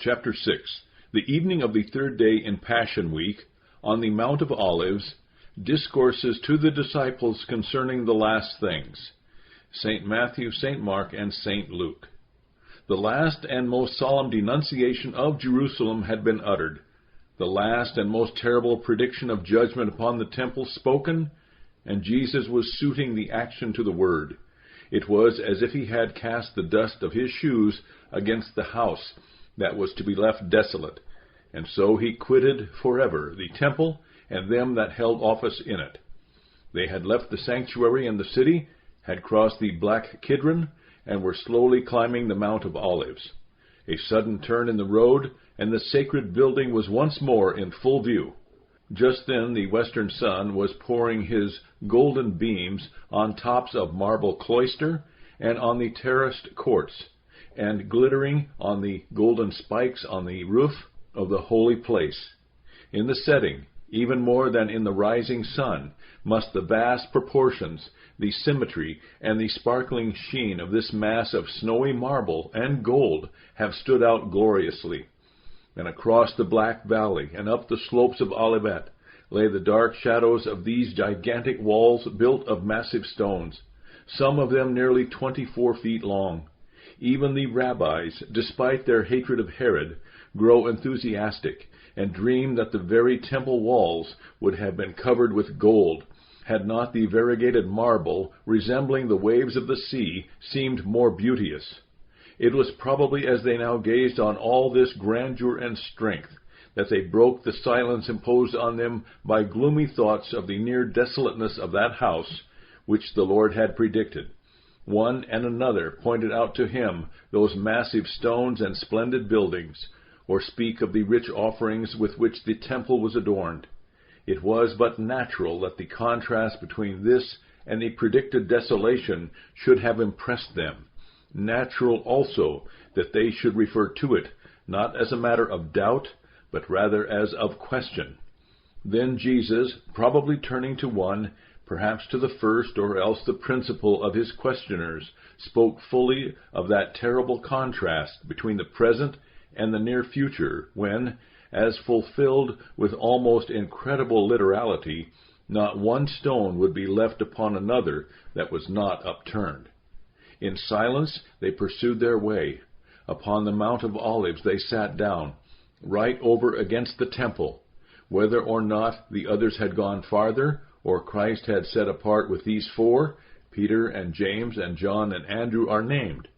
Chapter 6. The evening of the third day in Passion Week, on the Mount of Olives, Discourses to the disciples concerning the last things. St. Matthew, St. Mark, and St. Luke. The last and most solemn denunciation of Jerusalem had been uttered, the last and most terrible prediction of judgment upon the temple spoken, and Jesus was suiting the action to the word. It was as if he had cast the dust of his shoes against the house that was to be left desolate, and so he quitted forever the temple and them that held office in it. They had left the sanctuary and the city, had crossed the Black Kidron, and were slowly climbing the Mount of Olives. A sudden turn in the road, and the sacred building was once more in full view. Just then the western sun was pouring his golden beams on tops of marble cloister and on the terraced courts, and glittering on the golden spikes on the roof of the holy place. In the setting, even more than in the rising sun, must the vast proportions, the symmetry, and the sparkling sheen of this mass of snowy marble and gold have stood out gloriously. And across the black valley and up the slopes of Olivet lay the dark shadows of these gigantic walls built of massive stones, some of them nearly 24 feet long. Even the rabbis, despite their hatred of Herod, grow enthusiastic and dream that the very temple walls would have been covered with gold, had not the variegated marble, resembling the waves of the sea, seemed more beauteous. It was probably as they now gazed on all this grandeur and strength that they broke the silence imposed on them by gloomy thoughts of the near desolateness of that house which the Lord had predicted. One and another pointed out to him those massive stones and splendid buildings, or speak of the rich offerings with which the temple was adorned. It was but natural that the contrast between this and the predicted desolation should have impressed them. Natural also that they should refer to it, not as a matter of doubt, but rather as of question. Then Jesus, probably turning to one, perhaps to the first or else the principal of his questioners, spoke fully of that terrible contrast between the present and the near future, when, as fulfilled with almost incredible literality, not one stone would be left upon another that was not upturned. In silence they pursued their way. Upon the Mount of Olives they sat down, right over against the temple. Whether or not the others had gone farther, or Christ had set apart with these four, Peter and James and John and Andrew are named,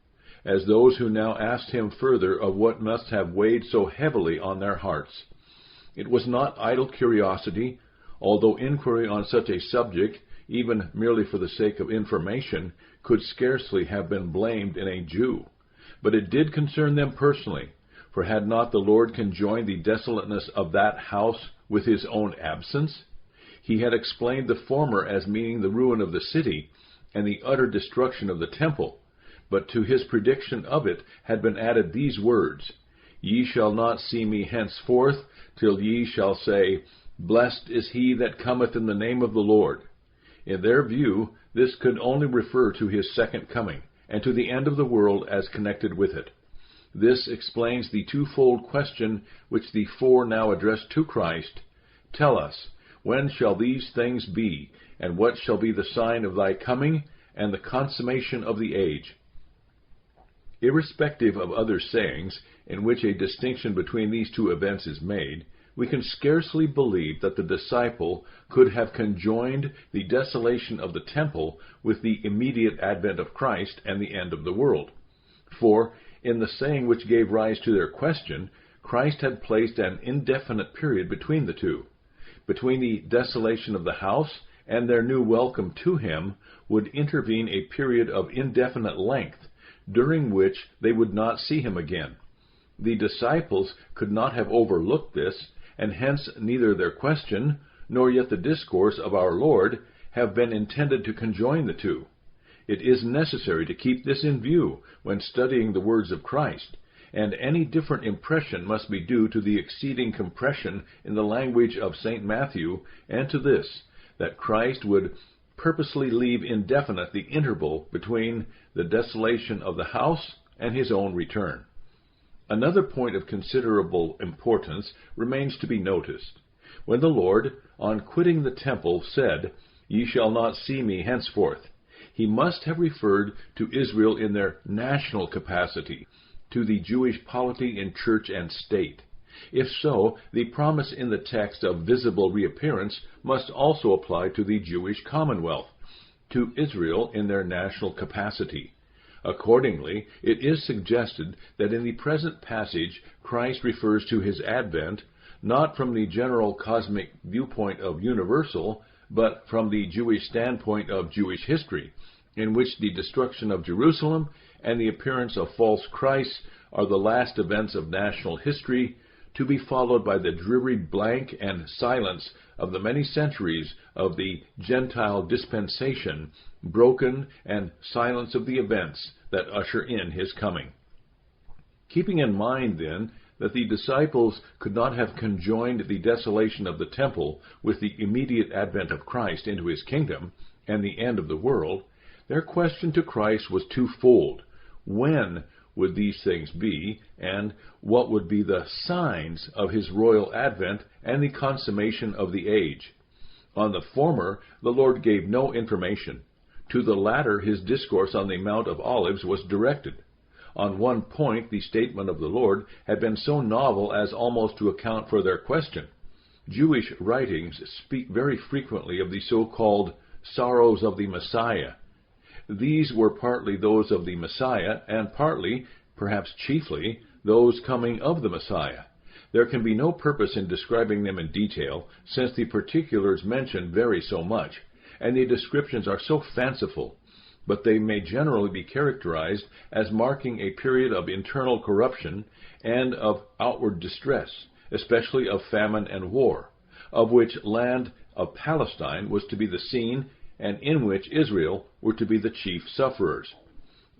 as those who now asked him further of what must have weighed so heavily on their hearts. It was not idle curiosity, although inquiry on such a subject, even merely for the sake of information, could scarcely have been blamed in a Jew. But it did concern them personally, for had not the Lord conjoined the desolateness of that house with his own absence? He had explained the former as meaning the ruin of the city and the utter destruction of the temple, but to his prediction of it had been added these words, "Ye shall not see me henceforth, till ye shall say, Blessed is he that cometh in the name of the Lord." In their view, this could only refer to his second coming, and to the end of the world as connected with it. This explains the twofold question which the four now addressed to Christ. Tell us, when shall these things be, and what shall be the sign of thy coming, and the consummation of the age? Irrespective of other sayings, in which a distinction between these two events is made, we can scarcely believe that the disciple could have conjoined the desolation of the temple with the immediate advent of Christ and the end of the world. For, in the saying which gave rise to their question, Christ had placed an indefinite period between the two. Between the desolation of the house and their new welcome to him would intervene a period of indefinite length, during which they would not see him again. The disciples could not have overlooked this, and hence neither their question, nor yet the discourse of our Lord, have been intended to conjoin the two. It is necessary to keep this in view when studying the words of Christ, and any different impression must be due to the exceeding compression in the language of St. Matthew, and to this, that Christ would purposely leave indefinite the interval between the desolation of the house and his own return. Another point of considerable importance remains to be noticed. When the Lord, on quitting the temple, said, "Ye shall not see me henceforth," he must have referred to Israel in their national capacity, to the Jewish polity in church and state. If so, the promise in the text of visible reappearance must also apply to the Jewish commonwealth, to Israel in their national capacity. Accordingly, it is suggested that in the present passage Christ refers to his advent, not from the general cosmic viewpoint of universal, but from the Jewish standpoint of Jewish history, in which the destruction of Jerusalem and the appearance of false Christs are the last events of national history, to be followed by the dreary blank and silence of the many centuries of the Gentile dispensation, broken and silence of the events that usher in his coming. Keeping in mind, then, that the disciples could not have conjoined the desolation of the temple with the immediate advent of Christ into his kingdom and the end of the world, their question to Christ was twofold. When would these things be, and what would be the signs of his royal advent and the consummation of the age? On the former, the Lord gave no information. To the latter, his discourse on the Mount of Olives was directed. On one point, the statement of the Lord had been so novel as almost to account for their question. Jewish writings speak very frequently of the so-called sorrows of the Messiah. These were partly those of the Messiah, and partly, perhaps chiefly, those coming of the Messiah. There can be no purpose in describing them in detail, since the particulars mentioned vary so much, and the descriptions are so fanciful, but they may generally be characterized as marking a period of internal corruption and of outward distress, especially of famine and war, of which land of Palestine was to be the scene, and in which Israel were to be the chief sufferers.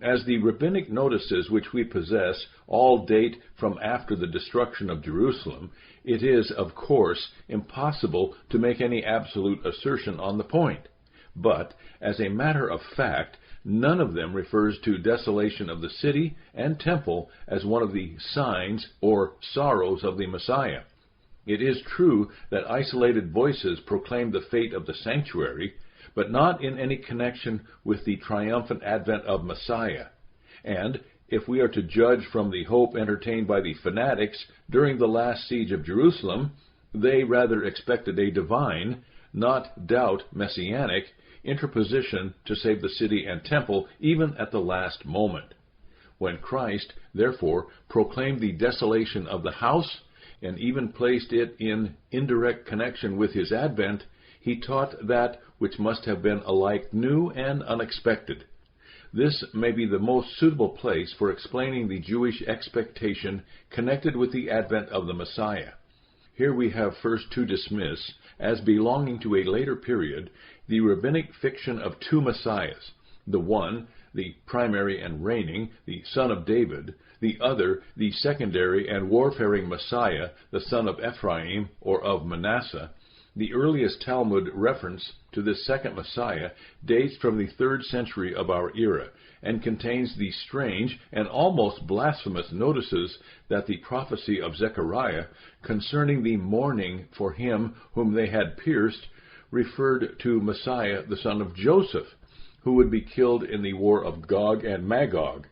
As the rabbinic notices which we possess all date from after the destruction of Jerusalem, it is, of course, impossible to make any absolute assertion on the point. But, as a matter of fact, none of them refers to desolation of the city and temple as one of the signs or sorrows of the Messiah. It is true that isolated voices proclaim the fate of the sanctuary, but not in any connection with the triumphant advent of Messiah. And, if we are to judge from the hope entertained by the fanatics during the last siege of Jerusalem, they rather expected a divine, not doubt messianic, interposition to save the city and temple even at the last moment. When Christ, therefore, proclaimed the desolation of the house, and even placed it in indirect connection with his advent, he taught that which must have been alike new and unexpected. This may be the most suitable place for explaining the Jewish expectation connected with the advent of the Messiah. Here we have first to dismiss, as belonging to a later period, the rabbinic fiction of two Messiahs, the one, the primary and reigning, the son of David, the other, the secondary and warfaring Messiah, the son of Ephraim or of Manasseh. The earliest Talmud reference to this second Messiah dates from the 3rd century of our era, and contains the strange and almost blasphemous notices that the prophecy of Zechariah concerning the mourning for him whom they had pierced referred to Messiah the son of Joseph, who would be killed in the war of Gog and Magog,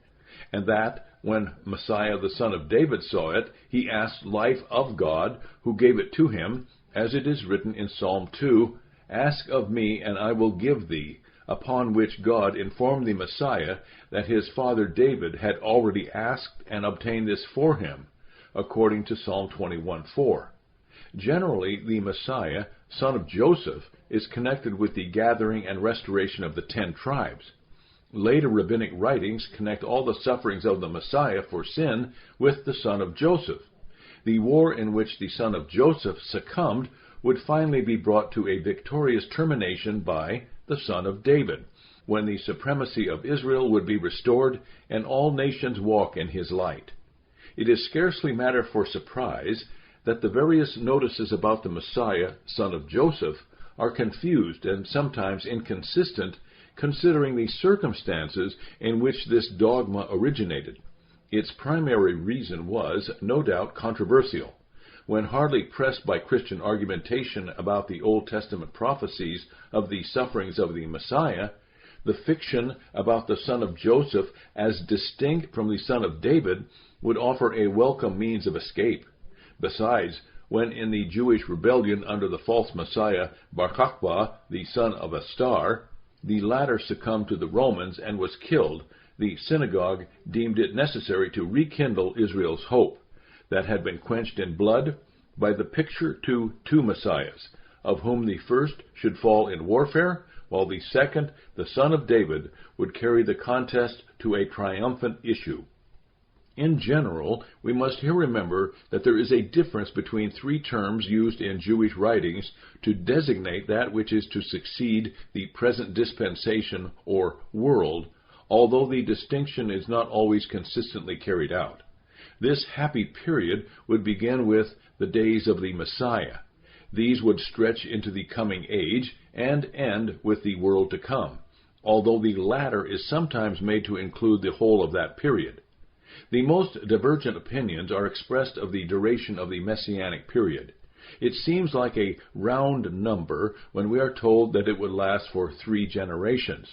and that, when Messiah the son of David saw it, he asked life of God, who gave it to him, as it is written in Psalm 2, "Ask of me, and I will give thee," upon which God informed the Messiah that his father David had already asked and obtained this for him, according to Psalm 21:4. Generally, the Messiah, son of Joseph, is connected with the gathering and restoration of the 10 tribes. Later rabbinic writings connect all the sufferings of the Messiah for sin with the son of Joseph. The war in which the son of Joseph succumbed would finally be brought to a victorious termination by the son of David, when the supremacy of Israel would be restored and all nations walk in his light. It is scarcely matter for surprise that the various notices about the Messiah, son of Joseph, are confused and sometimes inconsistent, considering the circumstances in which this dogma originated. Its primary reason was, no doubt, controversial. When hardly pressed by Christian argumentation about the Old Testament prophecies of the sufferings of the Messiah, the fiction about the son of Joseph as distinct from the son of David would offer a welcome means of escape. Besides, when in the Jewish rebellion under the false Messiah Baruch, the son of a star, the latter succumbed to the Romans and was killed, the synagogue deemed it necessary to rekindle Israel's hope that had been quenched in blood by the picture to two Messiahs, of whom the first should fall in warfare, while the second, the son of David, would carry the contest to a triumphant issue. In general, we must here remember that there is a difference between three terms used in Jewish writings to designate that which is to succeed the present dispensation or world, although the distinction is not always consistently carried out. This happy period would begin with the days of the Messiah. These would stretch into the coming age and end with the world to come, although the latter is sometimes made to include the whole of that period. The most divergent opinions are expressed of the duration of the Messianic period. It seems like a round number when we are told that it would last for 3 generations.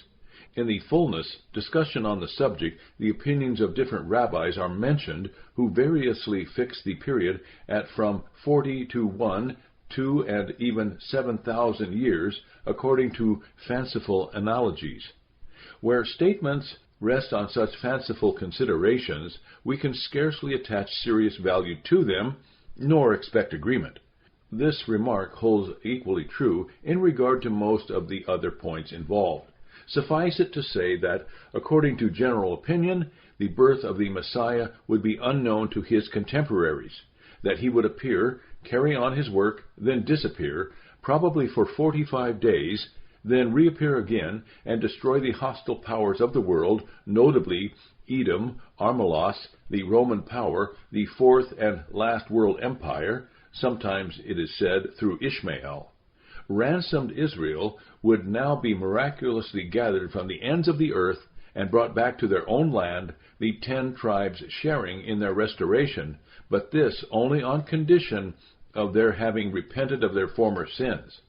In the fullness discussion on the subject, the opinions of different rabbis are mentioned who variously fix the period at from 40 to 1, 2, and even 7,000 years, according to fanciful analogies. Where statements rest on such fanciful considerations, we can scarcely attach serious value to them, nor expect agreement. This remark holds equally true in regard to most of the other points involved. Suffice it to say that, according to general opinion, the birth of the Messiah would be unknown to his contemporaries, that he would appear, carry on his work, then disappear, probably for 45 days, then reappear again and destroy the hostile powers of the world, notably Edom, Armalos, the Roman power, the fourth and last world empire, sometimes it is said through Ishmael. Ransomed Israel would now be miraculously gathered from the ends of the earth and brought back to their own land, the 10 tribes sharing in their restoration, but this only on condition of their having repented of their former sins.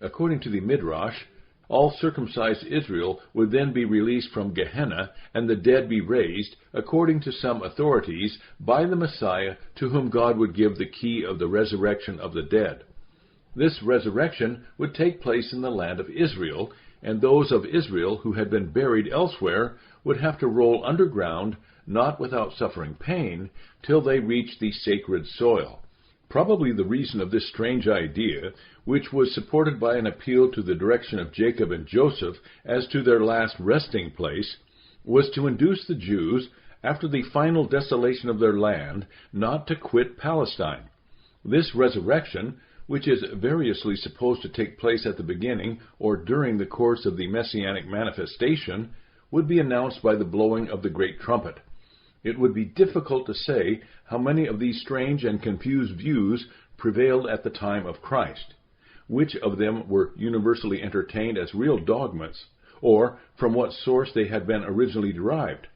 According to the Midrash, all circumcised Israel would then be released from Gehenna, and the dead be raised, according to some authorities, by the Messiah, to whom God would give the key of the resurrection of the dead. This resurrection would take place in the land of Israel, and those of Israel who had been buried elsewhere would have to roll underground, not without suffering pain, till they reached the sacred soil. Probably the reason of this strange idea, which was supported by an appeal to the direction of Jacob and Joseph as to their last resting place, was to induce the Jews, after the final desolation of their land, not to quit Palestine. This resurrection, which is variously supposed to take place at the beginning or during the course of the Messianic manifestation, would be announced by the blowing of the great trumpet. It would be difficult to say how many of these strange and confused views prevailed at the time of Christ, which of them were universally entertained as real dogmas, or from what source they had been originally derived.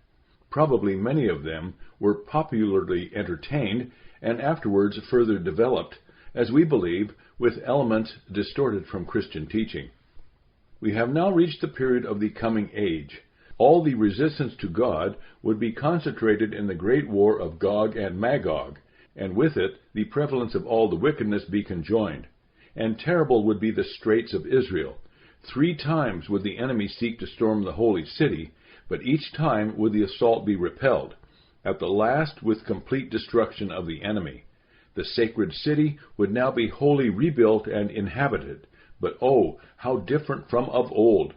Probably many of them were popularly entertained and afterwards further developed, as we believe, with elements distorted from Christian teaching. We have now reached the period of the coming age. All the resistance to God would be concentrated in the great war of Gog and Magog, and with it the prevalence of all the wickedness be conjoined. And terrible would be the straits of Israel. 3 times would the enemy seek to storm the holy city, but each time would the assault be repelled, at the last with complete destruction of the enemy. The sacred city would now be wholly rebuilt and inhabited, but oh, how different from of old!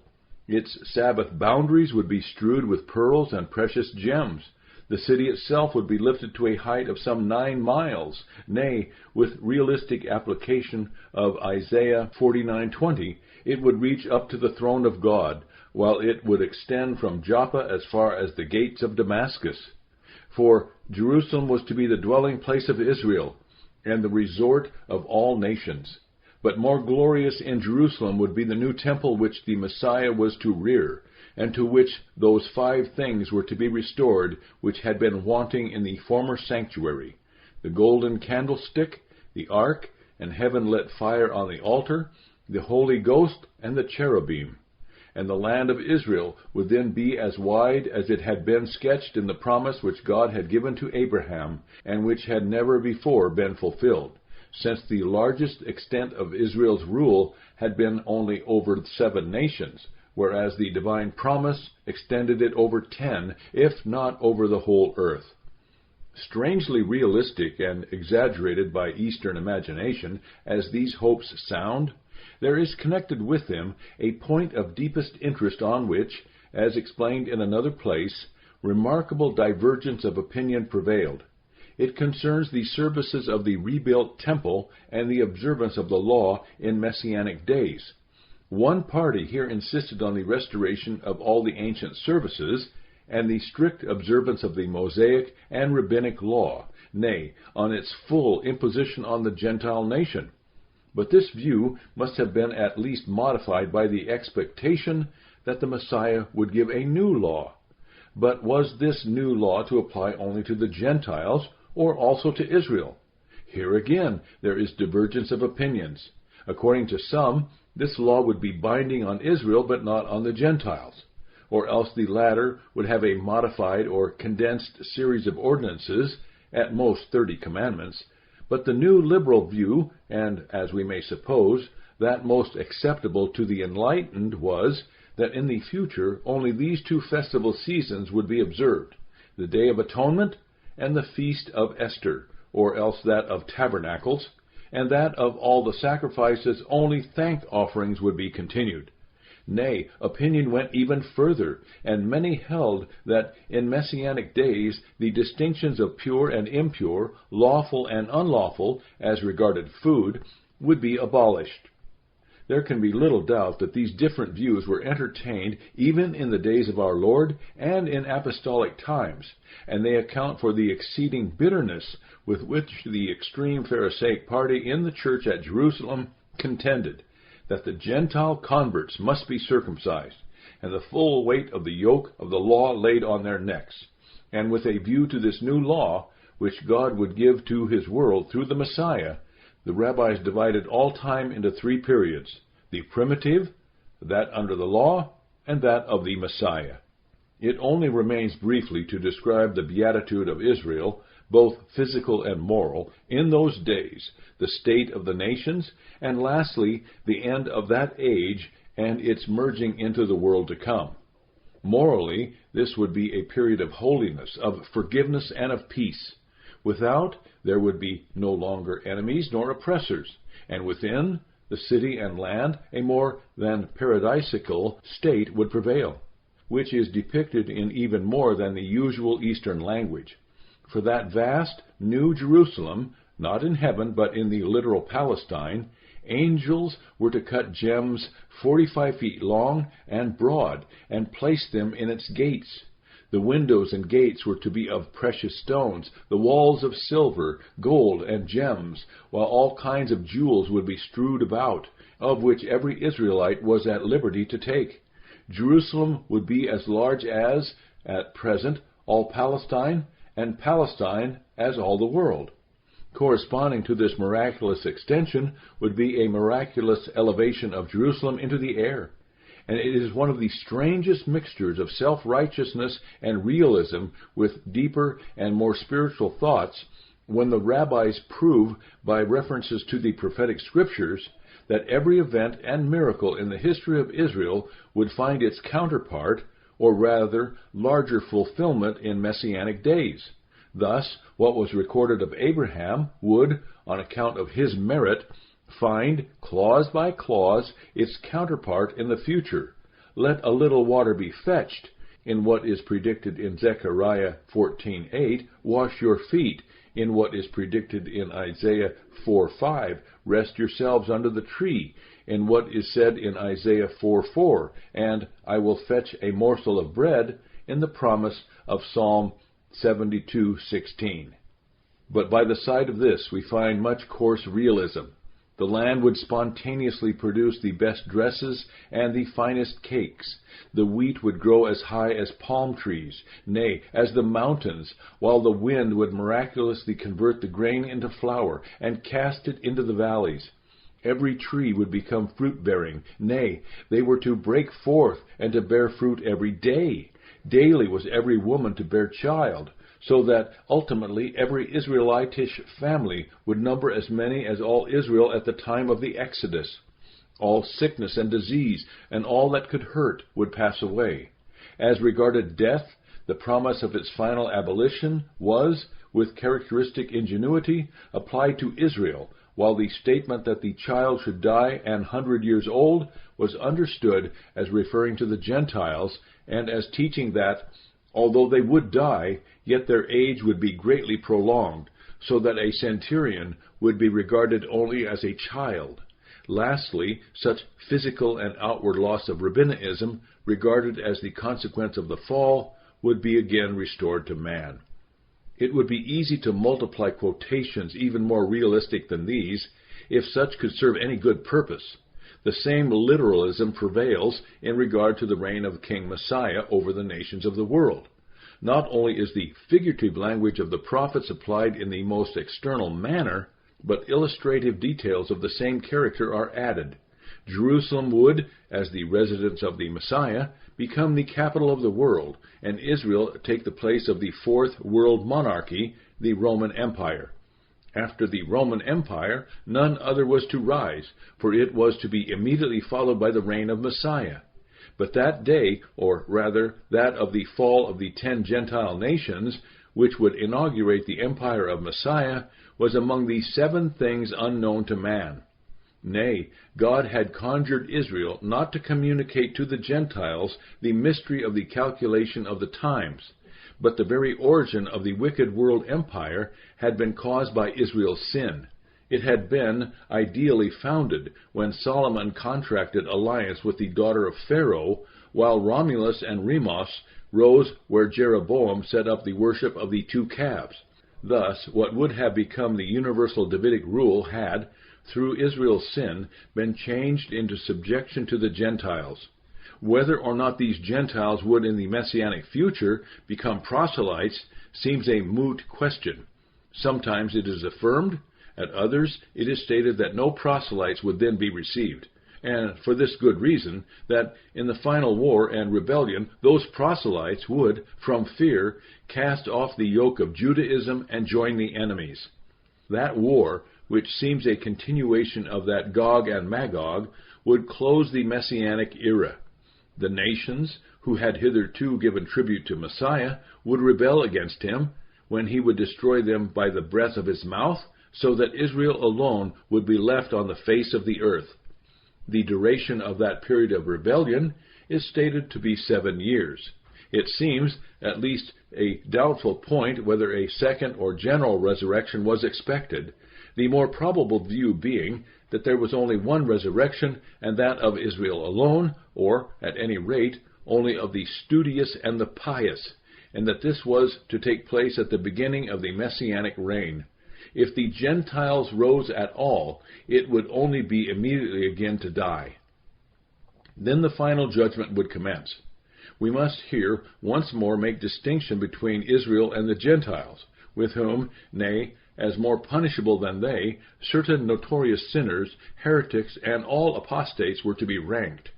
Its Sabbath boundaries would be strewed with pearls and precious gems. The city itself would be lifted to a height of some 9 miles, nay, with realistic application of Isaiah 49:20, it would reach up to the throne of God, while it would extend from Joppa as far as the gates of Damascus. For Jerusalem was to be the dwelling place of Israel, and the resort of all nations. But more glorious in Jerusalem would be the new temple which the Messiah was to rear, and to which those 5 things were to be restored which had been wanting in the former sanctuary: the golden candlestick, the ark, and heaven-lit fire on the altar, the Holy Ghost, and the cherubim. And the land of Israel would then be as wide as it had been sketched in the promise which God had given to Abraham, and which had never before been fulfilled, since the largest extent of Israel's rule had been only over 7 nations, whereas the divine promise extended it over 10, if not over the whole earth. Strangely realistic and exaggerated by Eastern imagination as these hopes sound, there is connected with them a point of deepest interest on which, as explained in another place, remarkable divergence of opinion prevailed. It concerns the services of the rebuilt temple and the observance of the law in Messianic days. One party here insisted on the restoration of all the ancient services and the strict observance of the Mosaic and Rabbinic law, nay, on its full imposition on the Gentile nation. But this view must have been at least modified by the expectation that the Messiah would give a new law. But was this new law to apply only to the Gentiles, or also to Israel? Here again there is divergence of opinions. According to some, this law would be binding on Israel but not on the Gentiles, or else the latter would have a modified or condensed series of ordinances, at most 30 commandments. But the new liberal view, and, as we may suppose, that most acceptable to the enlightened, was that in the future only these 2 festival seasons would be observed, the Day of Atonement and the Feast of Esther, or else that of Tabernacles, and that of all the sacrifices only thank offerings would be continued. Nay, opinion went even further, and many held that in Messianic days the distinctions of pure and impure, lawful and unlawful, as regarded food, would be abolished. There can be little doubt that these different views were entertained even in the days of our Lord and in apostolic times, and they account for the exceeding bitterness with which the extreme Pharisaic party in the church at Jerusalem contended that the Gentile converts must be circumcised, and the full weight of the yoke of the law laid on their necks. And with a view to this new law, which God would give to his world through the Messiah, the rabbis divided all time into 3 periods: the primitive, that under the law, and that of the Messiah. It only remains briefly to describe the beatitude of Israel, both physical and moral, in those days, the state of the nations, and lastly, the end of that age and its merging into the world to come. Morally, this would be a period of holiness, of forgiveness, and of peace. Without, there would be no longer enemies nor oppressors, and within, the city and land, a more than paradisical state would prevail, which is depicted in even more than the usual Eastern language. For that vast New Jerusalem, not in heaven but in the literal Palestine, angels were to cut gems 45 feet long and broad and place them in its gates. The windows and gates were to be of precious stones, the walls of silver, gold, and gems, while all kinds of jewels would be strewed about, of which every Israelite was at liberty to take. Jerusalem would be as large as, at present, all Palestine, and Palestine as all the world. Corresponding to this miraculous extension would be a miraculous elevation of Jerusalem into the air. And it is one of the strangest mixtures of self-righteousness and realism with deeper and more spiritual thoughts when the rabbis prove by references to the prophetic scriptures that every event and miracle in the history of Israel would find its counterpart, or rather larger fulfillment, in Messianic days. Thus, what was recorded of Abraham would, on account of his merit, find, clause by clause, its counterpart in the future. Let a little water be fetched. In what is predicted in Zechariah 14:8, wash your feet. In what is predicted in Isaiah 4:5, rest yourselves under the tree. In what is said in Isaiah 4:4, and I will fetch a morsel of bread, in the promise of Psalm 72:16. But by the side of this we find much coarse realism. The land would spontaneously produce the best dresses and the finest cakes. The wheat would grow as high as palm trees, nay, as the mountains, while the wind would miraculously convert the grain into flour and cast it into the valleys. Every tree would become fruit-bearing, nay, they were to break forth and to bear fruit every day. Daily was every woman to bear child, so that ultimately every Israelitish family would number as many as all Israel at the time of the Exodus. All sickness and disease and all that could hurt would pass away. As regarded death, the promise of its final abolition was, with characteristic ingenuity, applied to Israel, while the statement that the child should die 100 years old was understood as referring to the Gentiles and as teaching that, although they would die, yet their age would be greatly prolonged, so that a centurion would be regarded only as a child. Lastly, such physical and outward loss of rabbinism, regarded as the consequence of the fall, would be again restored to man. It would be easy to multiply quotations even more realistic than these, if such could serve any good purpose. The same literalism prevails in regard to the reign of King Messiah over the nations of the world. Not only is the figurative language of the prophets applied in the most external manner, but illustrative details of the same character are added. Jerusalem would, as the residence of the Messiah, become the capital of the world, and Israel take the place of the fourth world monarchy, the Roman Empire. After the Roman Empire, none other was to rise, for it was to be immediately followed by the reign of Messiah. But that day, or rather that of the fall of the 10 Gentile nations, which would inaugurate the empire of Messiah, was among the 7 things unknown to man. Nay, God had conjured Israel not to communicate to the Gentiles the mystery of the calculation of the times, but the very origin of the wicked world empire had been caused by Israel's sin. It had been ideally founded when Solomon contracted alliance with the daughter of Pharaoh, while Romulus and Remus rose where Jeroboam set up the worship of the 2 calves. Thus, what would have become the universal Davidic rule had, through Israel's sin, been changed into subjection to the Gentiles. Whether or not these Gentiles would in the Messianic future become proselytes seems a moot question. Sometimes it is affirmed, at others it is stated that no proselytes would then be received, and for this good reason, that in the final war and rebellion those proselytes would, from fear, cast off the yoke of Judaism and join the enemies. That war, which seems a continuation of that Gog and Magog, would close the Messianic era. The nations, who had hitherto given tribute to Messiah, would rebel against him, when he would destroy them by the breath of his mouth, so that Israel alone would be left on the face of the earth. The duration of that period of rebellion is stated to be 7 years. It seems at least a doubtful point whether a second or general resurrection was expected, the more probable view being that there was only one resurrection, and that of Israel alone, or, at any rate, only of the studious and the pious, and that this was to take place at the beginning of the Messianic reign. If the Gentiles rose at all, it would only be immediately again to die. Then the final judgment would commence. We must here once more make distinction between Israel and the Gentiles, with whom, nay, as more punishable than they, certain notorious sinners, heretics, and all apostates were to be ranked,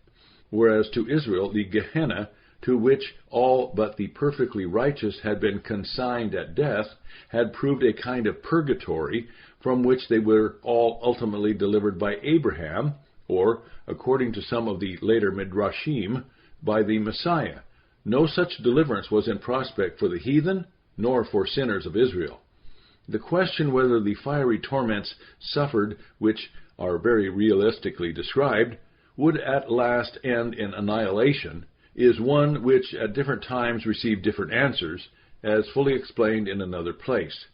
whereas to Israel the Gehenna, to which all but the perfectly righteous had been consigned at death, had proved a kind of purgatory, from which they were all ultimately delivered by Abraham, or, according to some of the later Midrashim, by the Messiah. No such deliverance was in prospect for the heathen, nor for sinners of Israel. The question whether the fiery torments suffered, which are very realistically described, would at last end in annihilation, is one which at different times received different answers, as fully explained in another place.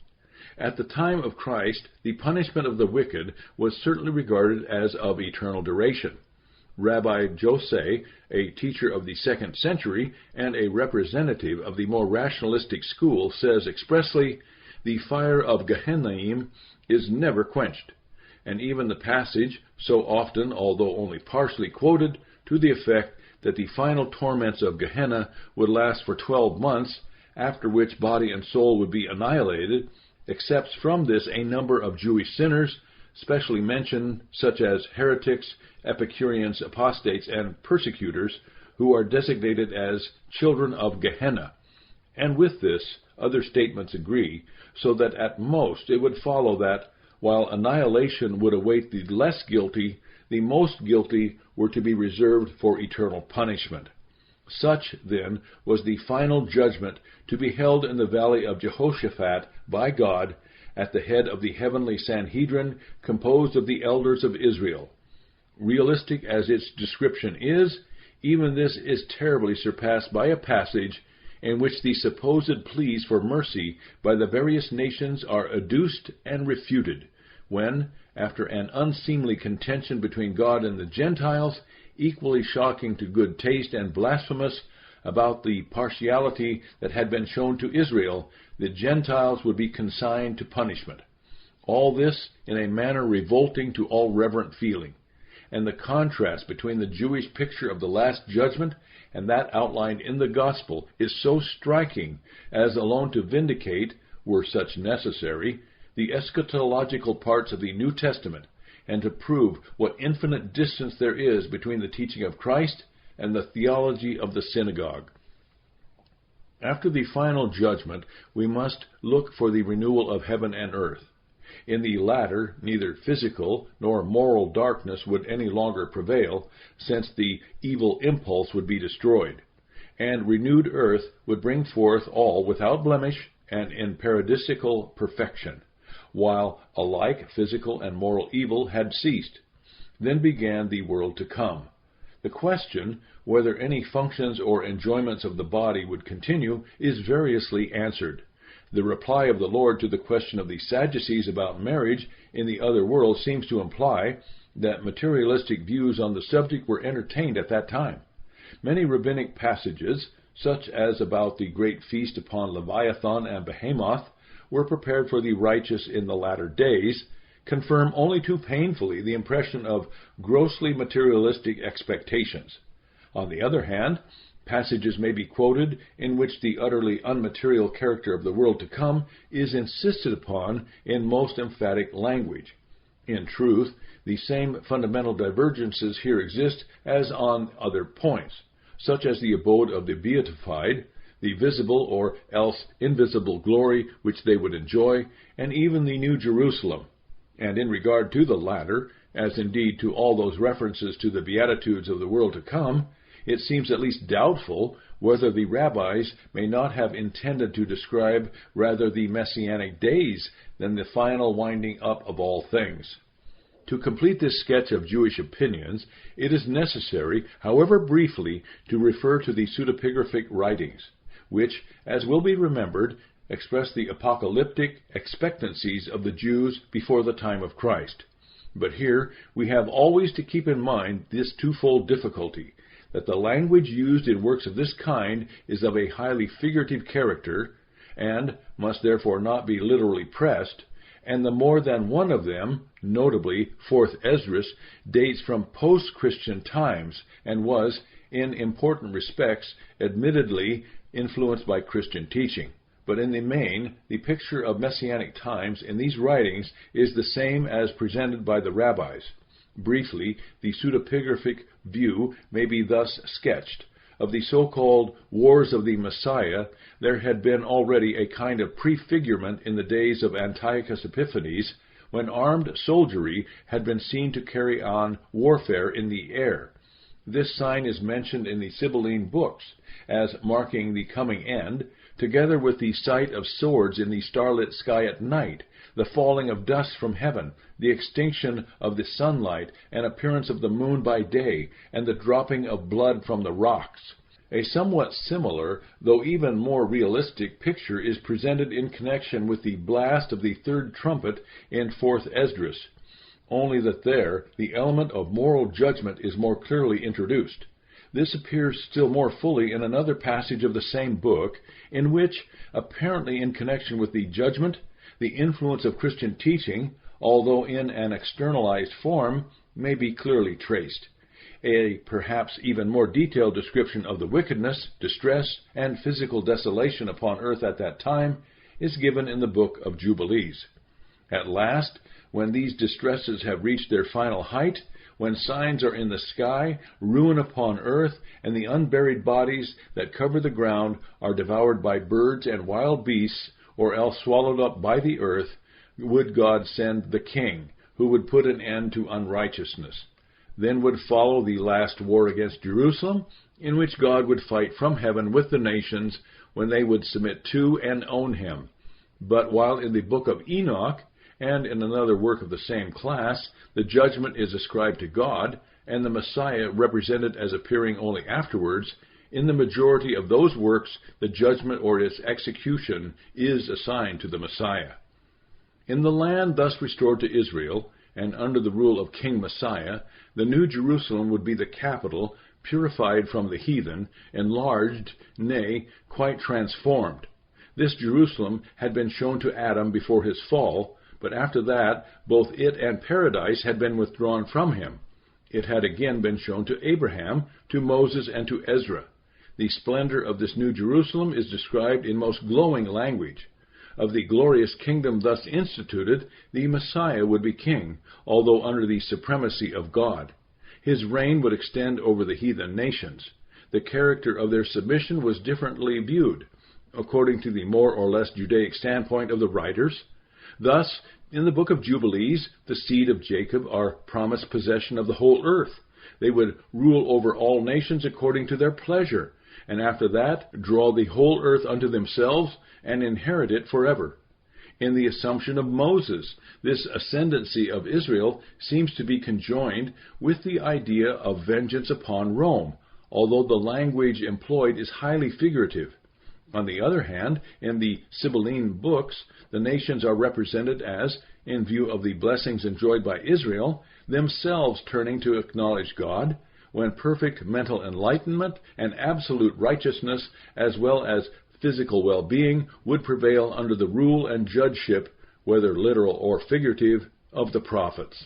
At the time of Christ, the punishment of the wicked was certainly regarded as of eternal duration. Rabbi Jose, a teacher of the 2nd century and a representative of the more rationalistic school, says expressly, "The fire of Gehenna is never quenched." and even the passage, so often, although only partially quoted, to the effect that the final torments of Gehenna would last for 12 months, after which body and soul would be annihilated, accepts from this a number of Jewish sinners, specially mentioned, such as heretics, Epicureans, apostates, and persecutors, who are designated as children of Gehenna. And with this, other statements agree, so that at most it would follow that, while annihilation would await the less guilty, the most guilty were to be reserved for eternal punishment. Such, then, was the final judgment to be held in the valley of Jehoshaphat by God, at the head of the heavenly Sanhedrin, composed of the elders of Israel. Realistic as its description is, even this is terribly surpassed by a passage in which the supposed pleas for mercy by the various nations are adduced and refuted, when, after an unseemly contention between God and the Gentiles, equally shocking to good taste and blasphemous, about the partiality that had been shown to Israel, the Gentiles would be consigned to punishment. All this in a manner revolting to all reverent feeling. And the contrast between the Jewish picture of the Last Judgment and that outlined in the Gospel is so striking as alone to vindicate, were such necessary, the eschatological parts of the New Testament, and to prove what infinite distance there is between the teaching of Christ and the theology of the synagogue. After the final judgment, we must look for the renewal of heaven and earth. In the latter, neither physical nor moral darkness would any longer prevail, since the evil impulse would be destroyed, and renewed earth would bring forth all without blemish and in paradisical perfection, while alike physical and moral evil had ceased. Then began the world to come. The question, whether any functions or enjoyments of the body would continue, is variously answered. The reply of the Lord to the question of the Sadducees about marriage in the other world seems to imply that materialistic views on the subject were entertained at that time. Many rabbinic passages, such as about the great feast upon Leviathan and Behemoth, were prepared for the righteous in the latter days, confirm only too painfully the impression of grossly materialistic expectations. On the other hand, passages may be quoted in which the utterly unmaterial character of the world to come is insisted upon in most emphatic language. In truth, the same fundamental divergences here exist as on other points, such as the abode of the beatified, the visible or else invisible glory which they would enjoy, and even the New Jerusalem. And in regard to the latter, as indeed to all those references to the beatitudes of the world to come, it seems at least doubtful whether the rabbis may not have intended to describe rather the messianic days than the final winding up of all things. To complete this sketch of Jewish opinions, it is necessary, however briefly, to refer to the Pseudoperfect Writings, which, as will be remembered, express the apocalyptic expectancies of the Jews before the time of Christ. But here we have always to keep in mind this twofold difficulty, that the language used in works of this kind is of a highly figurative character, and must therefore not be literally pressed, and the more than one of them, notably 4th Esdras, dates from post-Christian times, and was, in important respects, admittedly influenced by Christian teaching. But in the main, the picture of Messianic times in these writings is the same as presented by the rabbis. Briefly, the pseudepigraphic view may be thus sketched. Of the so-called Wars of the Messiah, there had been already a kind of prefigurement in the days of Antiochus Epiphanes, when armed soldiery had been seen to carry on warfare in the air. This sign is mentioned in the Sibylline books as marking the coming end, together with the sight of swords in the starlit sky at night, the falling of dust from heaven, the extinction of the sunlight, and appearance of the moon by day, and the dropping of blood from the rocks. A somewhat similar, though even more realistic, picture is presented in connection with the blast of the third trumpet in 4th Esdras, only that there the element of moral judgment is more clearly introduced. This appears still more fully in another passage of the same book, in which, apparently in connection with the judgment, the influence of Christian teaching, although in an externalized form, may be clearly traced. A perhaps even more detailed description of the wickedness, distress, and physical desolation upon earth at that time is given in the book of Jubilees. At last, when these distresses have reached their final height, when signs are in the sky, ruin upon earth, and the unburied bodies that cover the ground are devoured by birds and wild beasts, or else swallowed up by the earth, would God send the king, who would put an end to unrighteousness. Then would follow the last war against Jerusalem, in which God would fight from heaven with the nations, when they would submit to and own him. But while in the book of Enoch, and in another work of the same class, the judgment is ascribed to God, and the Messiah represented as appearing only afterwards, in the majority of those works the judgment or its execution is assigned to the Messiah. In the land thus restored to Israel, and under the rule of King Messiah, the New Jerusalem would be the capital, purified from the heathen, enlarged, nay, quite transformed. This Jerusalem had been shown to Adam before his fall, but after that both it and paradise had been withdrawn from him. It had again been shown to Abraham, to Moses, and to Ezra. The splendor of this New Jerusalem is described in most glowing language. Of the glorious kingdom thus instituted, the Messiah would be king, although under the supremacy of God. His reign would extend over the heathen nations. The character of their submission was differently viewed, according to the more or less Judaic standpoint of the writers. Thus, in the book of Jubilees, the seed of Jacob are promised possession of the whole earth. They would rule over all nations according to their pleasure, and after that draw the whole earth unto themselves, and inherit it forever. In the assumption of Moses, this ascendancy of Israel seems to be conjoined with the idea of vengeance upon Rome, although the language employed is highly figurative. On the other hand, in the Sibylline books, the nations are represented as, in view of the blessings enjoyed by Israel, themselves turning to acknowledge God, when perfect mental enlightenment and absolute righteousness, as well as physical well-being, would prevail under the rule and judgeship, whether literal or figurative, of the prophets.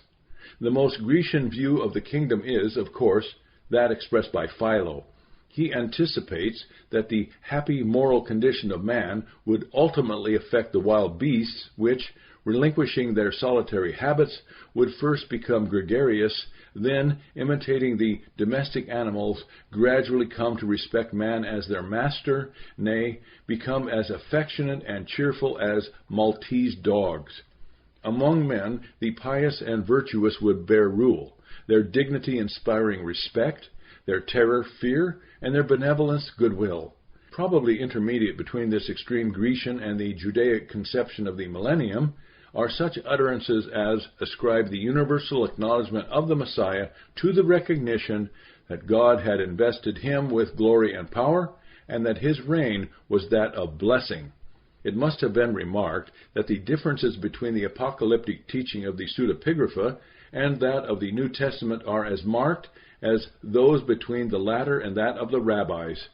The most Grecian view of the kingdom is, of course, that expressed by Philo. He anticipates that the happy moral condition of man would ultimately affect the wild beasts, which, relinquishing their solitary habits, would first become gregarious, then, imitating the domestic animals, gradually come to respect man as their master, nay, become as affectionate and cheerful as Maltese dogs. Among men, the pious and virtuous would bear rule, their dignity inspiring respect, their terror fear, and their benevolence goodwill. Probably intermediate between this extreme Grecian and the Judaic conception of the millennium are such utterances as ascribe the universal acknowledgement of the Messiah to the recognition that God had invested him with glory and power, and that his reign was that of blessing. It must have been remarked that the differences between the apocalyptic teaching of the Pseudoperfect and that of the New Testament are as marked as those between the latter and that of the rabbis.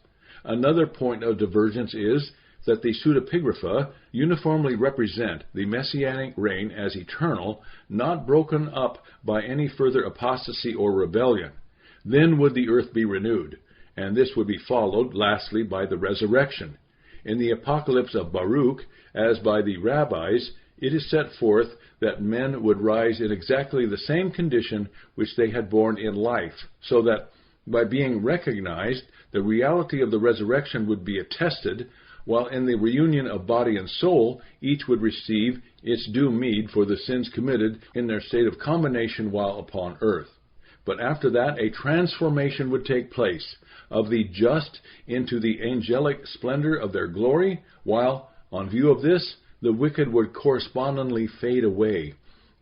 Another point of divergence is that the Pseudoperfect uniformly represent the Messianic reign as eternal, not broken up by any further apostasy or rebellion. Then would the earth be renewed, and this would be followed, lastly, by the resurrection. In the Apocalypse of Baruch, as by the rabbis, it is set forth that men would rise in exactly the same condition which they had borne in life, so that, by being recognized, the reality of the resurrection would be attested, while in the reunion of body and soul, each would receive its due meed for the sins committed in their state of combination while upon earth. But after that, a transformation would take place of the just into the angelic splendor of their glory, while, on view of this, the wicked would correspondingly fade away.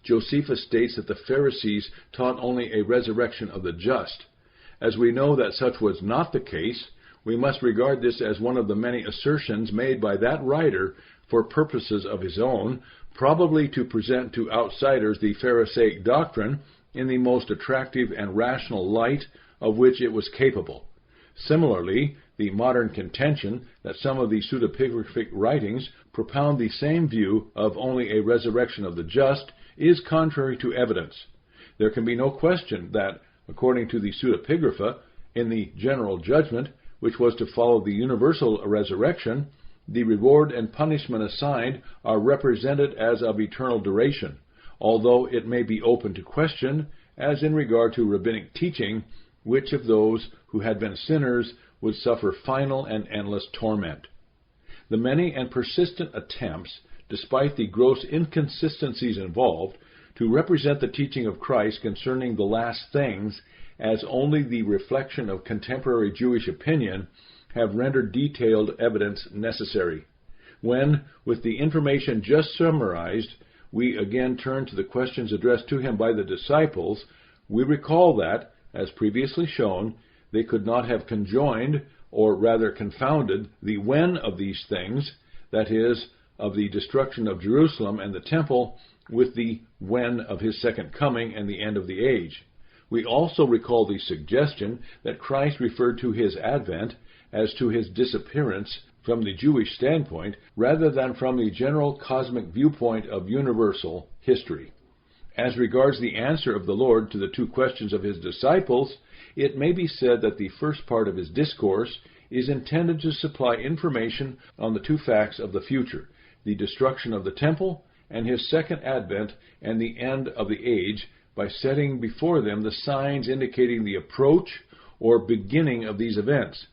Josephus states that the Pharisees taught only a resurrection of the just. As we know that such was not the case, we must regard this as one of the many assertions made by that writer for purposes of his own, probably to present to outsiders the Pharisaic doctrine in the most attractive and rational light of which it was capable. Similarly, the modern contention that some of the Pseudoperfect writings propound the same view of only a resurrection of the just is contrary to evidence. There can be no question that, according to the pseudepigrapha, in the general judgment, which was to follow the universal resurrection, the reward and punishment assigned are represented as of eternal duration, although it may be open to question, as in regard to rabbinic teaching, which of those who had been sinners would suffer final and endless torment. The many and persistent attempts, despite the gross inconsistencies involved, to represent the teaching of Christ concerning the last things as only the reflection of contemporary Jewish opinion have rendered detailed evidence necessary. When, with the information just summarized, we again turn to the questions addressed to him by the disciples, we recall that, as previously shown, they could not have conjoined, or rather confounded, the when of these things, that is, of the destruction of Jerusalem and the temple, with the when of his second coming and the end of the age. We also recall the suggestion that Christ referred to his advent as to his disappearance from the Jewish standpoint, rather than from the general cosmic viewpoint of universal history. As regards the answer of the Lord to the two questions of his disciples, it may be said that the first part of his discourse is intended to supply information on the two facts of the future, the destruction of the temple and his second advent and the end of the age, by setting before them the signs indicating the approach or beginning of these events.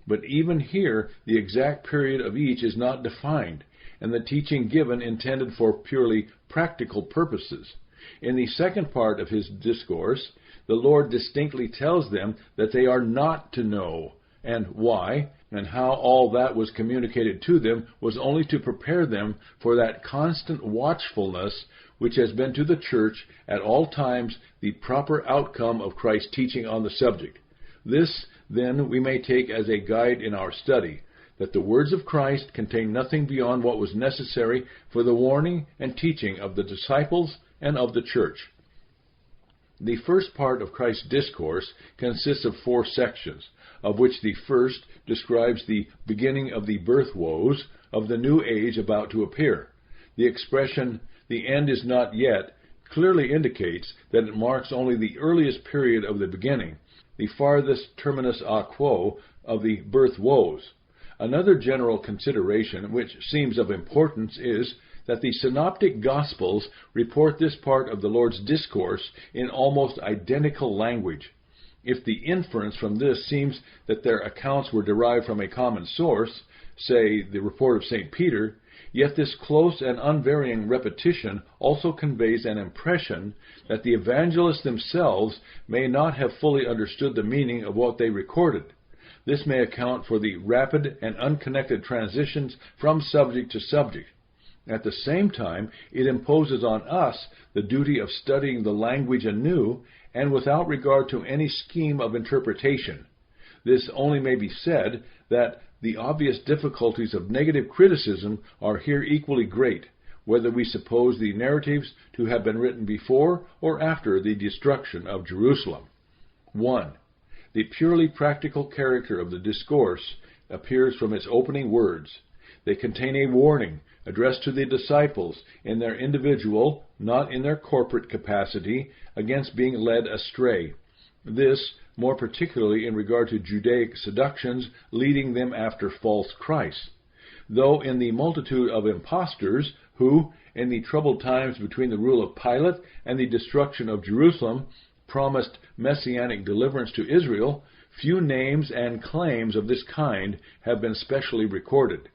But even here, the exact period of each is not defined, and the teaching given intended for purely practical purposes. In the second part of his discourse, the Lord distinctly tells them that they are not to know, and why, and how all that was communicated to them was only to prepare them for that constant watchfulness which has been to the church at all times the proper outcome of Christ's teaching on the subject. This, then, we may take as a guide in our study, that the words of Christ contain nothing beyond what was necessary for the warning and teaching of the disciples and of the church. The first part of Christ's discourse consists of 4 sections, of which the first describes the beginning of the birth woes of the new age about to appear. The expression, "the end is not yet," clearly indicates that it marks only the earliest period of the beginning, the farthest terminus a quo of the birth woes. Another general consideration, which seems of importance, is that the synoptic Gospels report this part of the Lord's discourse in almost identical language. If the inference from this seems that their accounts were derived from a common source, say the report of St. Peter, yet this close and unvarying repetition also conveys an impression that the evangelists themselves may not have fully understood the meaning of what they recorded. This may account for the rapid and unconnected transitions from subject to subject. At the same time, it imposes on us the duty of studying the language anew and without regard to any scheme of interpretation. This only may be said that the obvious difficulties of negative criticism are here equally great, whether we suppose the narratives to have been written before or after the destruction of Jerusalem. 1. The purely practical character of the discourse appears from its opening words. They contain a warning addressed to the disciples in their individual, not in their corporate capacity, against being led astray. This, more particularly in regard to Judaic seductions leading them after false Christs. Though in the multitude of impostors who, in the troubled times between the rule of Pilate and the destruction of Jerusalem, promised messianic deliverance to Israel, few names and claims of this kind have been specially recorded.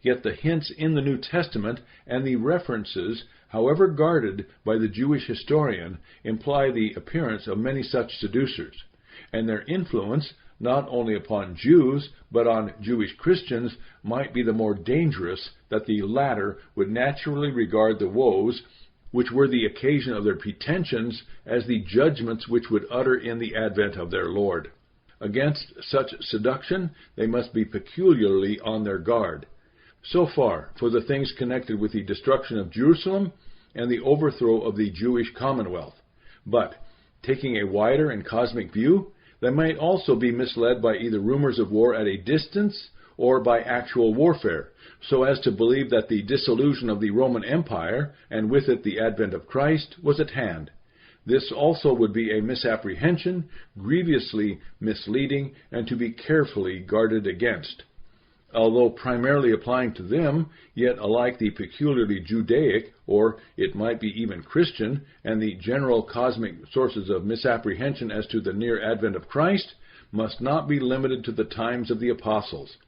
Yet the hints in the New Testament and the references, however guarded by the Jewish historian, imply the appearance of many such seducers, and their influence, not only upon Jews, but on Jewish Christians, might be the more dangerous that the latter would naturally regard the woes which were the occasion of their pretensions as the judgments which would utter in the advent of their Lord. Against such seduction they must be peculiarly on their guard. So far for the things connected with the destruction of Jerusalem and the overthrow of the Jewish commonwealth. But, taking a wider and cosmic view, they might also be misled by either rumors of war at a distance or by actual warfare, so as to believe that the dissolution of the Roman Empire, and with it the advent of Christ, was at hand. This also would be a misapprehension, grievously misleading, and to be carefully guarded against. Although primarily applying to them, yet alike the peculiarly Judaic, or it might be even Christian, and the general cosmic sources of misapprehension as to the near advent of Christ must not be limited to the times of the apostles.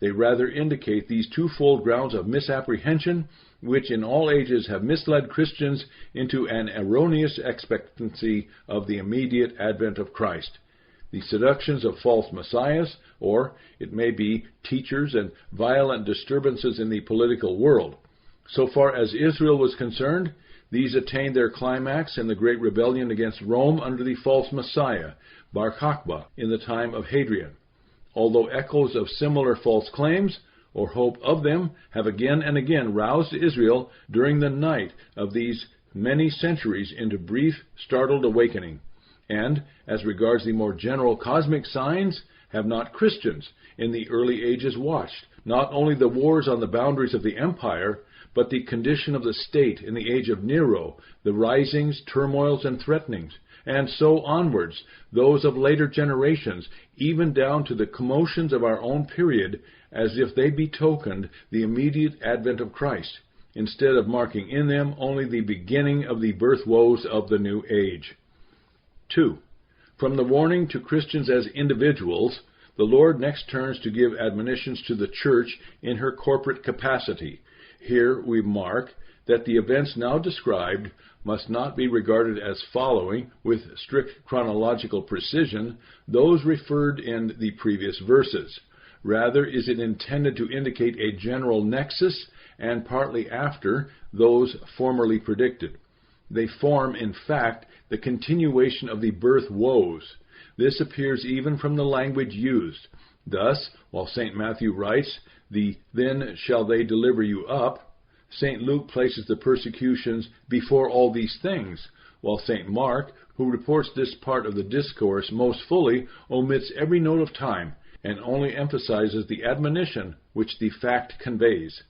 They rather indicate these twofold grounds of misapprehension, which in all ages have misled Christians into an erroneous expectancy of the immediate advent of Christ. The seductions of false messiahs, or it may be teachers and violent disturbances in the political world. So far as Israel was concerned, these attained their climax in the great rebellion against Rome under the false messiah, Bar Kokhba, in the time of Hadrian. Although echoes of similar false claims, or hope of them, have again and again roused Israel during the night of these many centuries into brief, startled awakening. And, as regards the more general cosmic signs, have not Christians in the early ages watched not only the wars on the boundaries of the empire, but the condition of the state in the age of Nero, the risings, turmoils, and threatenings, and so onwards, those of later generations, even down to the commotions of our own period, as if they betokened the immediate advent of Christ, instead of marking in them only the beginning of the birth woes of the new age. 2. From the warning to Christians as individuals, the Lord next turns to give admonitions to the church in her corporate capacity. Here we mark that the events now described must not be regarded as following, with strict chronological precision, those referred in the previous verses. Rather is it intended to indicate a general nexus, and partly after those formerly predicted. They form, in fact, the continuation of the birth woes. This appears even from the language used. Thus, while St. Matthew writes, "Then shall they deliver you up," St. Luke places the persecutions before all these things, while St. Mark, who reports this part of the discourse most fully, omits every note of time, and only emphasizes the admonition which the fact conveys.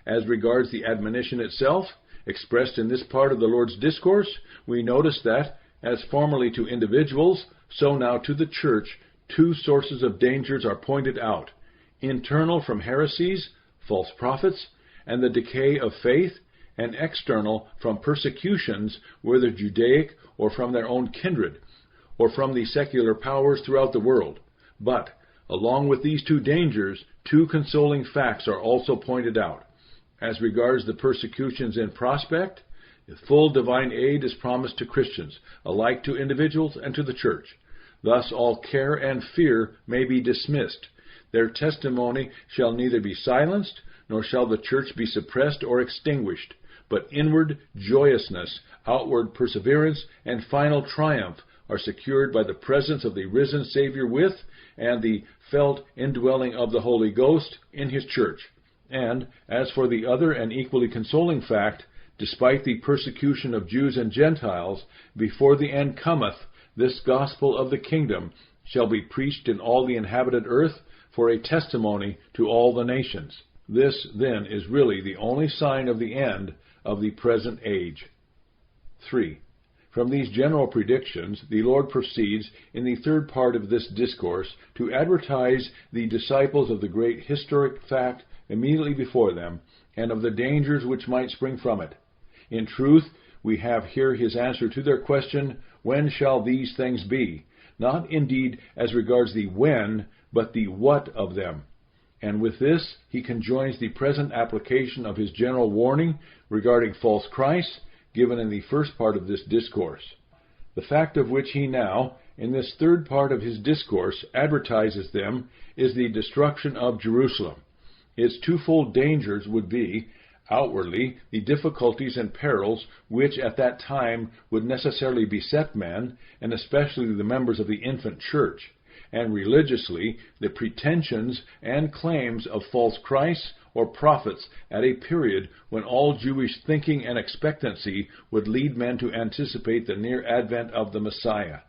As regards the admonition itself, expressed in this part of the Lord's discourse, we notice that, as formerly to individuals, so now to the church, two sources of dangers are pointed out: internal from heresies, false prophets, and the decay of faith, and external from persecutions, whether Judaic or from their own kindred, or from the secular powers throughout the world. But, along with these two dangers, two consoling facts are also pointed out. As regards the persecutions in prospect, full divine aid is promised to Christians, alike to individuals and to the church. Thus all care and fear may be dismissed. Their testimony shall neither be silenced, nor shall the church be suppressed or extinguished, but inward joyousness, outward perseverance, and final triumph are secured by the presence of the risen Savior with, and the felt indwelling of the Holy Ghost in His church. And, as for the other and equally consoling fact, despite the persecution of Jews and Gentiles, before the end cometh, this gospel of the kingdom shall be preached in all the inhabited earth for a testimony to all the nations. This, then, is really the only sign of the end of the present age. 3. From these general predictions, the Lord proceeds, in the third part of this discourse, to advertise the disciples of the great historic fact immediately before them, and of the dangers which might spring from it. In truth, we have here His answer to their question, "When shall these things be?" Not indeed as regards the when, but the what of them. And with this, He conjoins the present application of His general warning regarding false Christs, given in the first part of this discourse. The fact of which He now, in this third part of His discourse, advertises them, is the destruction of Jerusalem. Its twofold dangers would be, outwardly, the difficulties and perils which at that time would necessarily beset men, and especially the members of the infant church, and religiously, the pretensions and claims of false Christs or prophets at a period when all Jewish thinking and expectancy would lead men to anticipate the near advent of the Messiah.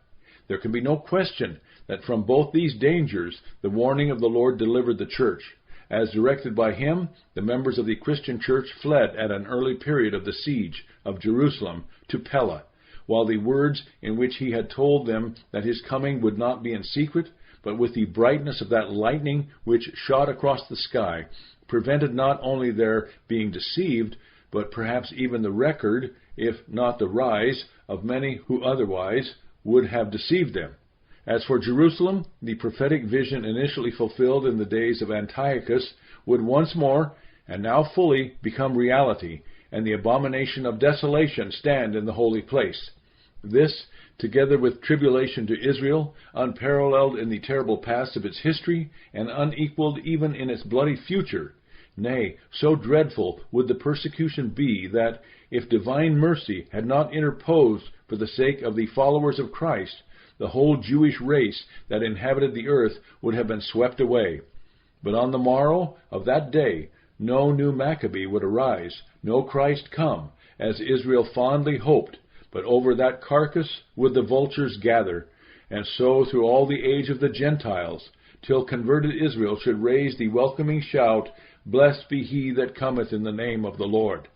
There can be no question that from both these dangers the warning of the Lord delivered the church. As directed by him, the members of the Christian church fled at an early period of the siege of Jerusalem to Pella, while the words in which he had told them that his coming would not be in secret, but with the brightness of that lightning which shot across the sky, prevented not only their being deceived, but perhaps even the record, if not the rise, of many who otherwise would have deceived them. As for Jerusalem, the prophetic vision initially fulfilled in the days of Antiochus would once more, and now fully, become reality, and the abomination of desolation stand in the holy place. This, together with tribulation to Israel, unparalleled in the terrible past of its history, and unequaled even in its bloody future, nay, so dreadful would the persecution be that, if divine mercy had not interposed for the sake of the followers of Christ, the whole Jewish race that inhabited the earth would have been swept away. But on the morrow of that day, no new Maccabee would arise, no Christ come, as Israel fondly hoped, but over that carcass would the vultures gather, and so through all the age of the Gentiles, till converted Israel should raise the welcoming shout, "Blessed be he that cometh in the name of the Lord."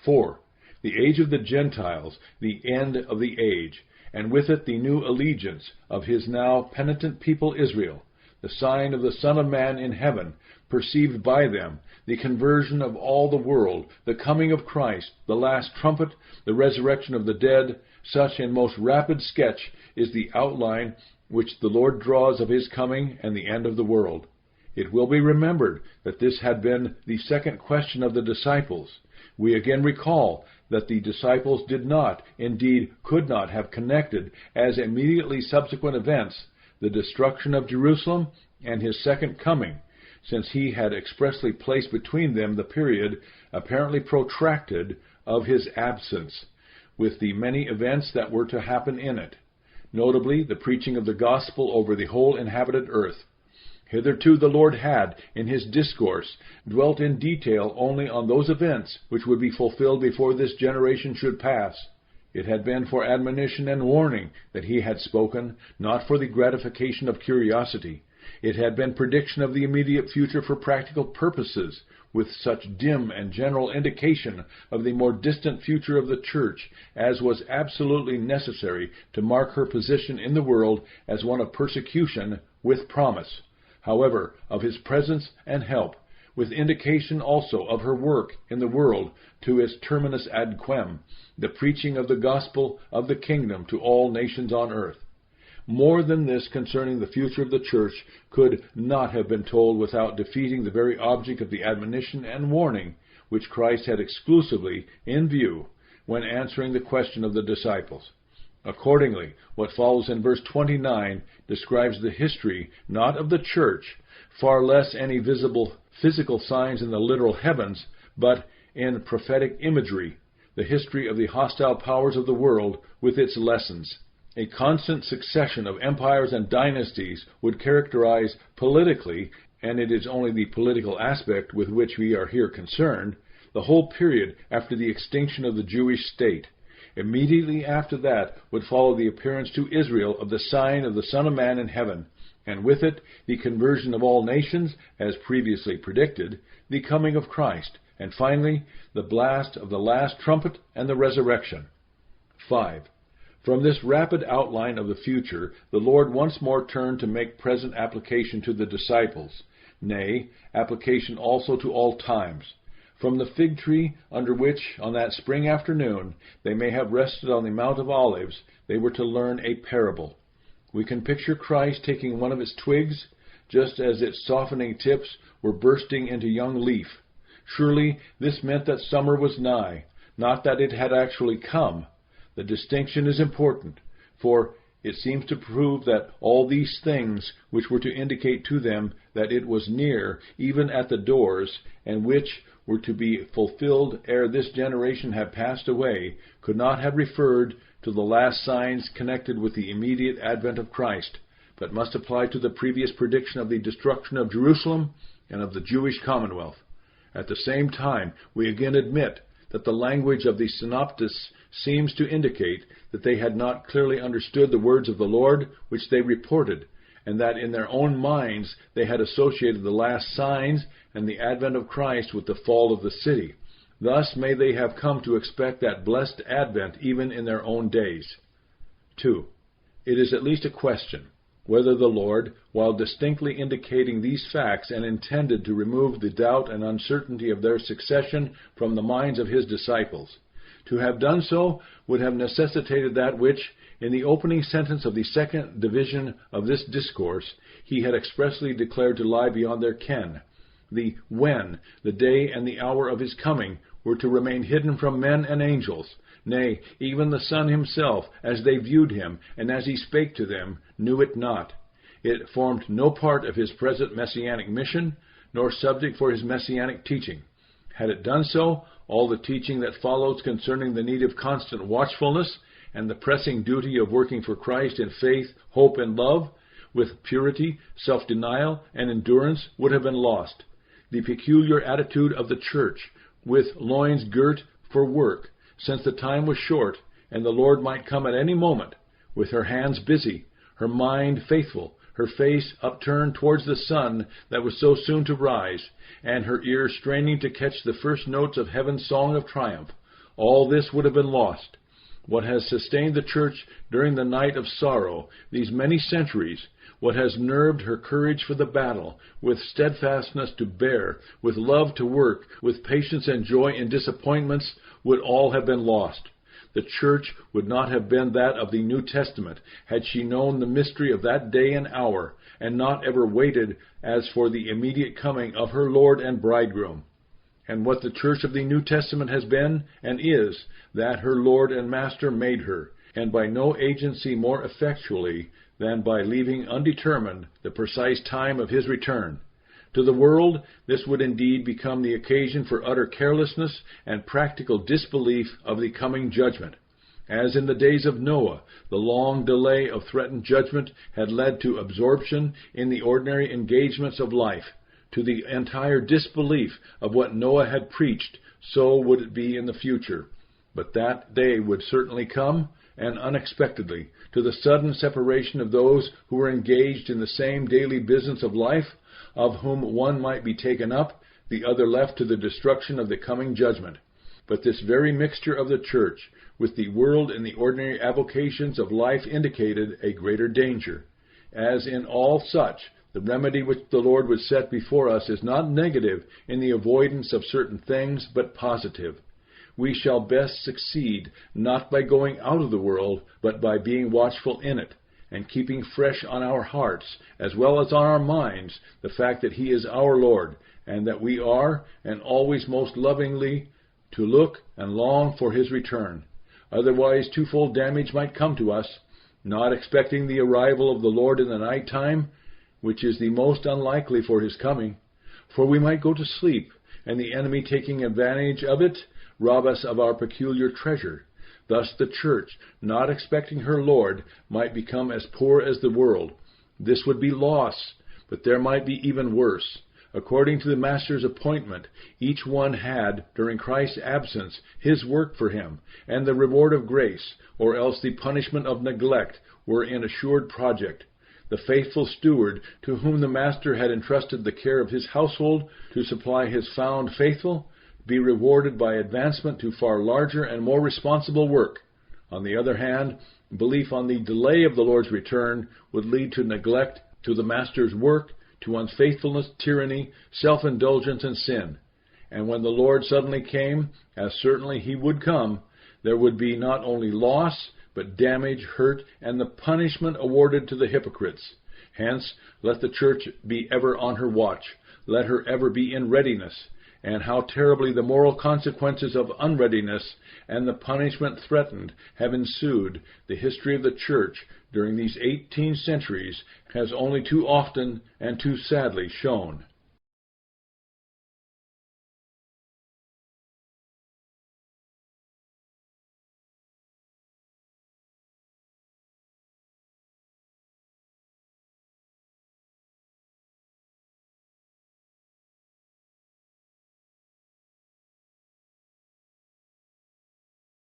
4. The age of the Gentiles, the end of the age, and with it the new allegiance of his now penitent people Israel, the sign of the Son of Man in heaven, perceived by them, the conversion of all the world, the coming of Christ, the last trumpet, the resurrection of the dead, such in most rapid sketch is the outline which the Lord draws of his coming and the end of the world. It will be remembered that this had been the second question of the disciples. We again recall that the disciples did not, indeed could not, have connected as immediately subsequent events the destruction of Jerusalem and his second coming, since he had expressly placed between them the period, apparently protracted, of his absence, with the many events that were to happen in it, notably the preaching of the gospel over the whole inhabited earth. Hitherto the Lord had, in his discourse, dwelt in detail only on those events which would be fulfilled before this generation should pass. It had been for admonition and warning that he had spoken, not for the gratification of curiosity. It had been prediction of the immediate future for practical purposes, with such dim and general indication of the more distant future of the church as was absolutely necessary to mark her position in the world as one of persecution with promise, however, of his presence and help, with indication also of her work in the world to its terminus ad quem, the preaching of the gospel of the kingdom to all nations on earth. More than this concerning the future of the church could not have been told without defeating the very object of the admonition and warning which Christ had exclusively in view when answering the question of the disciples. Accordingly, what follows in verse 29 describes the history, not of the church, far less any visible physical signs in the literal heavens, but in prophetic imagery, the history of the hostile powers of the world with its lessons. A constant succession of empires and dynasties would characterize politically, and it is only the political aspect with which we are here concerned, the whole period after the extinction of the Jewish state. Immediately after that would follow the appearance to Israel of the sign of the Son of Man in heaven, and with it the conversion of all nations, as previously predicted, the coming of Christ, and finally the blast of the last trumpet and the resurrection. 5. From this rapid outline of the future, the Lord once more turned to make present application to the disciples, nay, application also to all times. From the fig tree under which, on that spring afternoon, they may have rested on the Mount of Olives, they were to learn a parable. We can picture Christ taking one of its twigs, just as its softening tips were bursting into young leaf. Surely this meant that summer was nigh, not that it had actually come. The distinction is important, for it seems to prove that all these things which were to indicate to them that it was near, even at the doors, and which were to be fulfilled ere this generation had passed away, could not have referred to the last signs connected with the immediate advent of Christ, but must apply to the previous prediction of the destruction of Jerusalem and of the Jewish commonwealth. At the same time, we again admit that the language of the synoptists seems to indicate that they had not clearly understood the words of the Lord which they reported, and that in their own minds they had associated the last signs and the advent of Christ with the fall of the city. Thus may they have come to expect that blessed advent even in their own days. 2. It is at least a question whether the Lord, while distinctly indicating these facts and intended to remove the doubt and uncertainty of their succession from the minds of his disciples, to have done so would have necessitated that which, in the opening sentence of the second division of this discourse, he had expressly declared to lie beyond their ken. The when, the day and the hour of his coming, were to remain hidden from men and angels. Nay, even the Son himself, as they viewed him, and as he spake to them, knew it not. It formed no part of his present messianic mission, nor subject for his messianic teaching. Had it done so, all the teaching that follows concerning the need of constant watchfulness, and the pressing duty of working for Christ in faith, hope, and love, with purity, self-denial, and endurance, would have been lost. The peculiar attitude of the church, with loins girt for work, since the time was short, and the Lord might come at any moment, with her hands busy, her mind faithful, her face upturned towards the sun that was so soon to rise, and her ears straining to catch the first notes of heaven's song of triumph, all this would have been lost. What has sustained the church during the night of sorrow, these many centuries, what has nerved her courage for the battle, with steadfastness to bear, with love to work, with patience and joy in disappointments, would all have been lost. The church would not have been that of the New Testament had she known the mystery of that day and hour, and not ever waited as for the immediate coming of her Lord and Bridegroom. And what the church of the New Testament has been and is, that her Lord and Master made her, and by no agency more effectually than by leaving undetermined the precise time of his return. To the world, this would indeed become the occasion for utter carelessness and practical disbelief of the coming judgment. As in the days of Noah, the long delay of threatened judgment had led to absorption in the ordinary engagements of life, to the entire disbelief of what Noah had preached, so would it be in the future. But that day would certainly come, and unexpectedly, to the sudden separation of those who were engaged in the same daily business of life, of whom one might be taken up, the other left to the destruction of the coming judgment. But this very mixture of the church with the world in the ordinary avocations of life indicated a greater danger. As in all such, the remedy which the Lord would set before us is not negative in the avoidance of certain things, but positive. We shall best succeed not by going out of the world, but by being watchful in it, and keeping fresh on our hearts, as well as on our minds, the fact that he is our Lord, and that we are, and always most lovingly, to look and long for his return. Otherwise, twofold damage might come to us, not expecting the arrival of the Lord in the night time, which is the most unlikely for his coming, for we might go to sleep, and the enemy, taking advantage of it, rob us of our peculiar treasure. Thus the church, not expecting her Lord, might become as poor as the world. This would be loss, but there might be even worse. According to the Master's appointment, each one had, during Christ's absence, his work for him, and the reward of grace, or else the punishment of neglect, were in assured project. The faithful steward, to whom the Master had entrusted the care of his household, to supply his found faithful, be rewarded by advancement to far larger and more responsible work. On the other hand, belief on the delay of the Lord's return would lead to neglect to the Master's work, to unfaithfulness, tyranny, self-indulgence, and sin. And when the Lord suddenly came, as certainly he would come, there would be not only loss, but damage, hurt, and the punishment awarded to the hypocrites. Hence, let the church be ever on her watch. Let her ever be in readiness. And how terribly the moral consequences of unreadiness and the punishment threatened have ensued, the history of the church during these 18 centuries has only too often and too sadly shown.